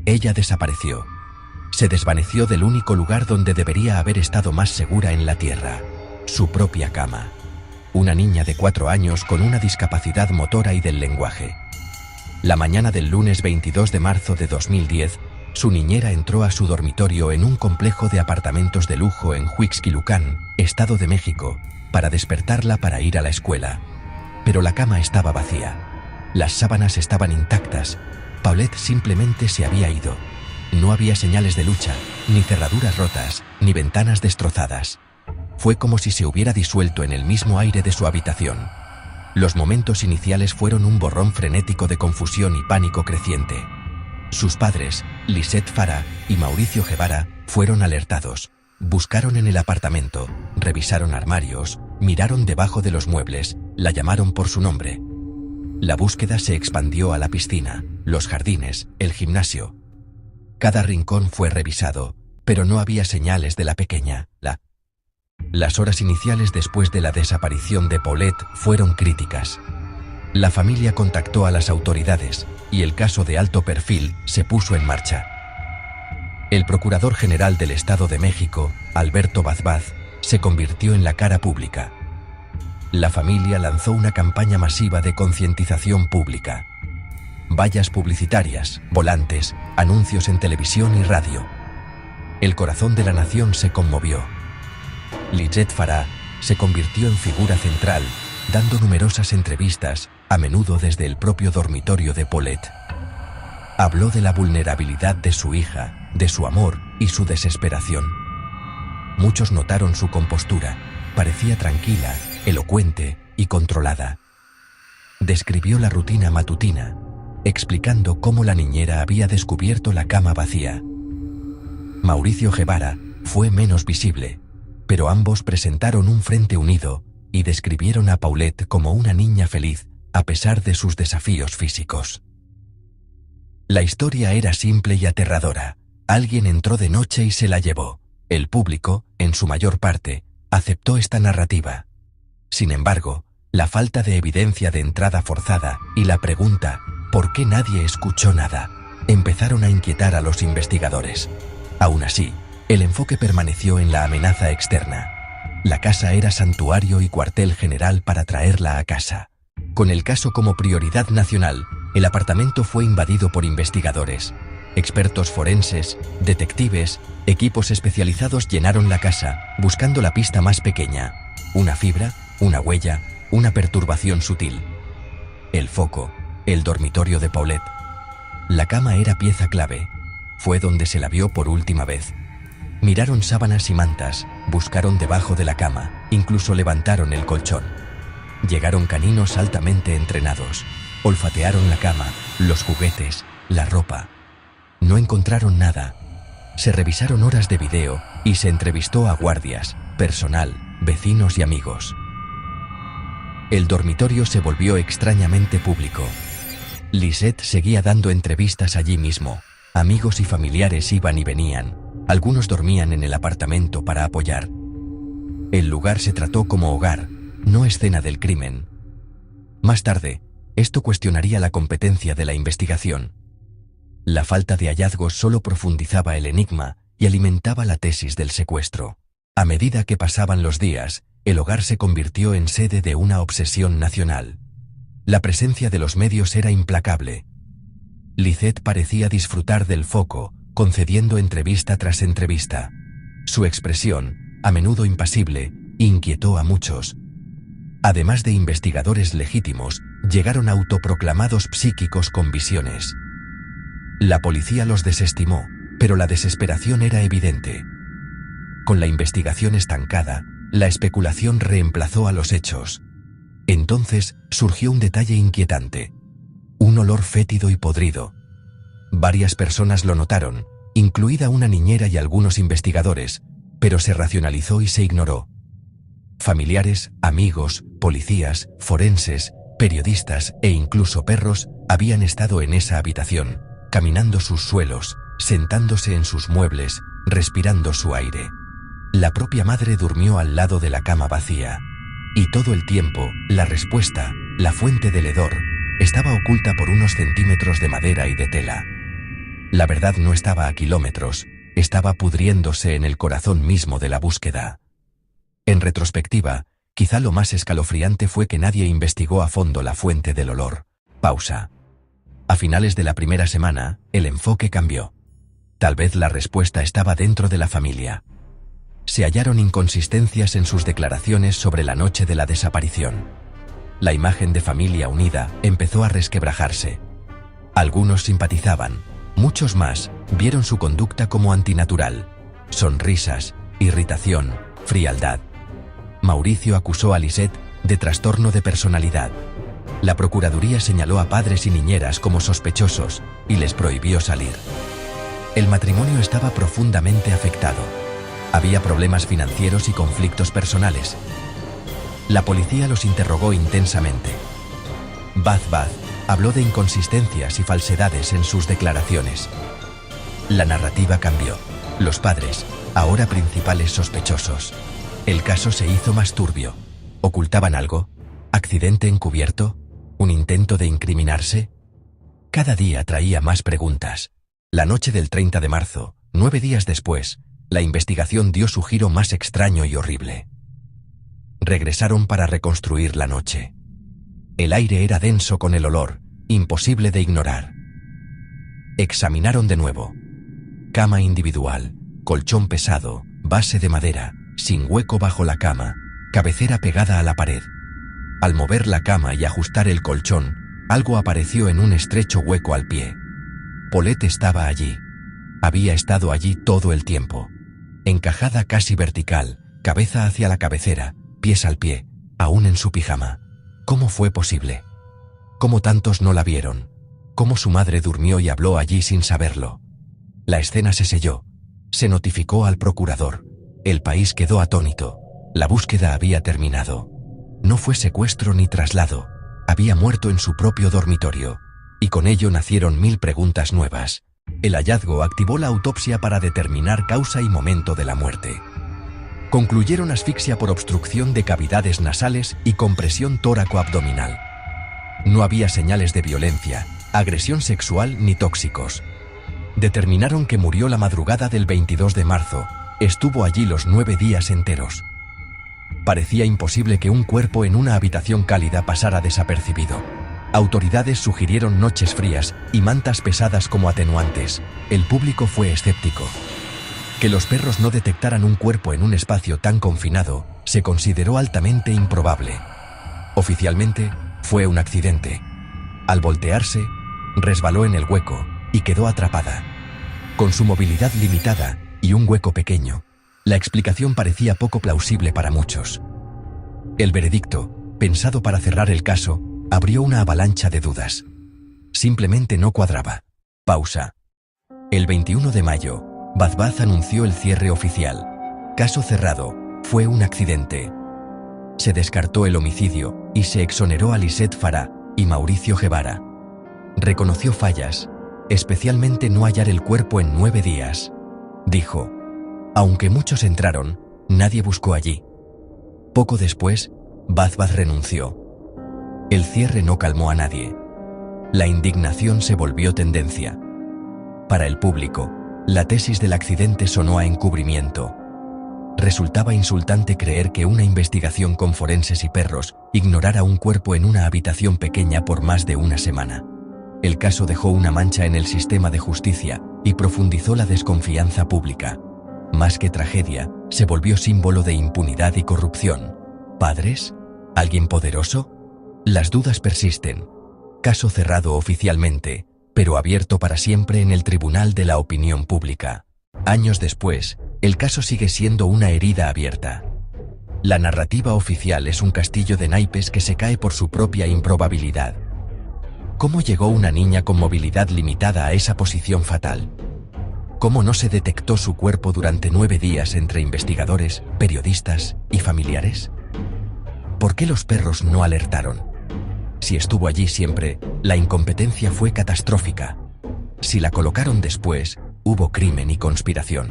Ella desapareció. Se desvaneció del único lugar donde debería haber estado más segura en la tierra, su propia cama. Una niña de 4 años con una discapacidad motora y del lenguaje. La mañana del lunes 22 de marzo de 2010, su niñera entró a su dormitorio en un complejo de apartamentos de lujo en Huixquilucan, Estado de México, para despertarla para ir a la escuela. Pero la cama estaba vacía. Las sábanas estaban intactas. Paulette simplemente se había ido. No había señales de lucha, ni cerraduras rotas, ni ventanas destrozadas. Fue como si se hubiera disuelto en el mismo aire de su habitación. Los momentos iniciales fueron un borrón frenético de confusión y pánico creciente. Sus padres, Lisette Farah y Mauricio Guevara, fueron alertados. Buscaron en el apartamento, revisaron armarios, miraron debajo de los muebles, la llamaron por su nombre. La búsqueda se expandió a la piscina, los jardines, el gimnasio. Cada rincón fue revisado, pero no había señales de la pequeña. Las horas iniciales después de la desaparición de Paulette fueron críticas. La familia contactó a las autoridades y el caso de alto perfil se puso en marcha. El Procurador General del Estado de México, Alberto Bazbaz, se convirtió en la cara pública. La familia lanzó una campaña masiva de concientización pública. Vallas publicitarias, volantes, anuncios en televisión y radio. El corazón de la nación se conmovió. Lisette Farah se convirtió en figura central, dando numerosas entrevistas, a menudo desde el propio dormitorio de Paulette. Habló de la vulnerabilidad de su hija, de su amor y su desesperación. Muchos notaron su compostura. Parecía tranquila, elocuente y controlada. Describió la rutina matutina, explicando cómo la niñera había descubierto la cama vacía. Mauricio Guevara fue menos visible, pero ambos presentaron un frente unido y describieron a Paulette como una niña feliz a pesar de sus desafíos físicos. La historia era simple y aterradora. Alguien entró de noche y se la llevó. El público, en su mayor parte, aceptó esta narrativa. Sin embargo, la falta de evidencia de entrada forzada y la pregunta ¿por qué nadie escuchó nada?, empezaron a inquietar a los investigadores. Aún así, el enfoque permaneció en la amenaza externa. La casa era santuario y cuartel general para traerla a casa. Con el caso como prioridad nacional, el apartamento fue invadido por investigadores. Expertos forenses, detectives, equipos especializados llenaron la casa, buscando la pista más pequeña. Una fibra, una huella, una perturbación sutil. El foco, el dormitorio de Paulette. La cama era pieza clave. Fue donde se la vio por última vez. Miraron sábanas y mantas, buscaron debajo de la cama, incluso levantaron el colchón. Llegaron caninos altamente entrenados. Olfatearon la cama, los juguetes, la ropa. No encontraron nada. Se revisaron horas de video y se entrevistó a guardias, personal, vecinos y amigos. El dormitorio se volvió extrañamente público. Lisette seguía dando entrevistas allí mismo. Amigos y familiares iban y venían. Algunos dormían en el apartamento para apoyar. El lugar se trató como hogar, no escena del crimen. Más tarde, esto cuestionaría la competencia de la investigación. La falta de hallazgos solo profundizaba el enigma y alimentaba la tesis del secuestro. A medida que pasaban los días, el hogar se convirtió en sede de una obsesión nacional. La presencia de los medios era implacable. Lisette parecía disfrutar del foco, concediendo entrevista tras entrevista. Su expresión, a menudo impasible, inquietó a muchos. Además de investigadores legítimos, llegaron autoproclamados psíquicos con visiones. La policía los desestimó, pero la desesperación era evidente. Con la investigación estancada, la especulación reemplazó a los hechos. Entonces surgió un detalle inquietante. Un olor fétido y podrido. Varias personas lo notaron, incluida una niñera y algunos investigadores, pero se racionalizó y se ignoró. Familiares, amigos, policías, forenses, periodistas e incluso perros habían estado en esa habitación, caminando sus suelos, sentándose en sus muebles, respirando su aire. La propia madre durmió al lado de la cama vacía. Y todo el tiempo, la respuesta, la fuente del hedor, estaba oculta por unos centímetros de madera y de tela. La verdad no estaba a kilómetros, estaba pudriéndose en el corazón mismo de la búsqueda. En retrospectiva, quizá lo más escalofriante fue que nadie investigó a fondo la fuente del olor. Pausa. A finales de la primera semana, el enfoque cambió. Tal vez la respuesta estaba dentro de la familia. Se hallaron inconsistencias en sus declaraciones sobre la noche de la desaparición. La imagen de familia unida empezó a resquebrajarse. Algunos simpatizaban, muchos más vieron su conducta como antinatural. Sonrisas, irritación, frialdad. Mauricio acusó a Lisette de trastorno de personalidad. La Procuraduría señaló a padres y niñeras como sospechosos y les prohibió salir. El matrimonio estaba profundamente afectado. Había problemas financieros y conflictos personales. La policía los interrogó intensamente. Baz habló de inconsistencias y falsedades en sus declaraciones. La narrativa cambió. Los padres, ahora principales sospechosos. El caso se hizo más turbio. ¿Ocultaban algo? ¿Accidente encubierto? ¿Un intento de incriminarse? Cada día traía más preguntas. La noche del 30 de marzo, 9 días después, la investigación dio su giro más extraño y horrible. Regresaron para reconstruir la noche. El aire era denso con el olor, imposible de ignorar. Examinaron de nuevo. Cama individual, colchón pesado, base de madera, sin hueco bajo la cama, cabecera pegada a la pared. Al mover la cama y ajustar el colchón, algo apareció en un estrecho hueco al pie. Paulette estaba allí. Había estado allí todo el tiempo. Encajada casi vertical, cabeza hacia la cabecera, pies al pie, aún en su pijama. ¿Cómo fue posible? ¿Cómo tantos no la vieron? ¿Cómo su madre durmió y habló allí sin saberlo? La escena se selló. Se notificó al procurador. El país quedó atónito. La búsqueda había terminado. No fue secuestro ni traslado. Había muerto en su propio dormitorio. Y con ello nacieron 1000 preguntas nuevas. El hallazgo activó la autopsia para determinar causa y momento de la muerte. Concluyeron asfixia por obstrucción de cavidades nasales y compresión tóraco-abdominal. No había señales de violencia, agresión sexual ni tóxicos. Determinaron que murió la madrugada del 22 de marzo. Estuvo allí los 9 días enteros. Parecía imposible que un cuerpo en una habitación cálida pasara desapercibido. Autoridades sugirieron noches frías y mantas pesadas como atenuantes. El público fue escéptico. Que los perros no detectaran un cuerpo en un espacio tan confinado se consideró altamente improbable. Oficialmente, fue un accidente. Al voltearse, resbaló en el hueco y quedó atrapada. Con su movilidad limitada y un hueco pequeño, la explicación parecía poco plausible para muchos. El veredicto, pensado para cerrar el caso, abrió una avalancha de dudas. Simplemente no cuadraba. Pausa. El 21 de mayo, Baz anunció el cierre oficial. Caso cerrado, fue un accidente. Se descartó el homicidio y se exoneró a Lisette Farah y Mauricio Guevara. Reconoció fallas, especialmente no hallar el cuerpo en 9 días. Dijo: aunque muchos entraron, nadie buscó allí. Poco después, Baz renunció. El cierre no calmó a nadie. La indignación se volvió tendencia. Para el público, la tesis del accidente sonó a encubrimiento. Resultaba insultante creer que una investigación con forenses y perros ignorara un cuerpo en una habitación pequeña por más de una semana. El caso dejó una mancha en el sistema de justicia y profundizó la desconfianza pública. Más que tragedia, se volvió símbolo de impunidad y corrupción. ¿Padres? ¿Alguien poderoso? Las dudas persisten. Caso cerrado oficialmente, pero abierto para siempre en el Tribunal de la Opinión Pública. Años después, el caso sigue siendo una herida abierta. La narrativa oficial es un castillo de naipes que se cae por su propia improbabilidad. ¿Cómo llegó una niña con movilidad limitada a esa posición fatal? ¿Cómo no se detectó su cuerpo durante 9 días entre investigadores, periodistas y familiares? ¿Por qué los perros no alertaron? Si estuvo allí siempre, la incompetencia fue catastrófica. Si la colocaron después, hubo crimen y conspiración.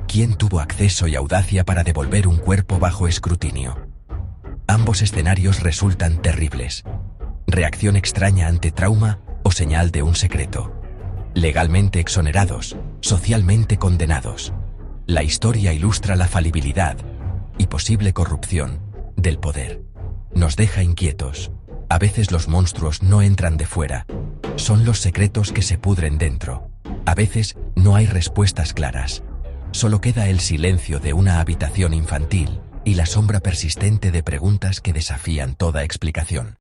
¿Quién tuvo acceso y audacia para devolver un cuerpo bajo escrutinio? Ambos escenarios resultan terribles. Reacción extraña ante trauma o señal de un secreto. legalmente exonerados, socialmente condenados. La historia ilustra la falibilidad y posible corrupción del poder. Nos deja inquietos. A veces los monstruos no entran de fuera. Son los secretos que se pudren dentro. A veces no hay respuestas claras. Solo queda el silencio de una habitación infantil y la sombra persistente de preguntas que desafían toda explicación.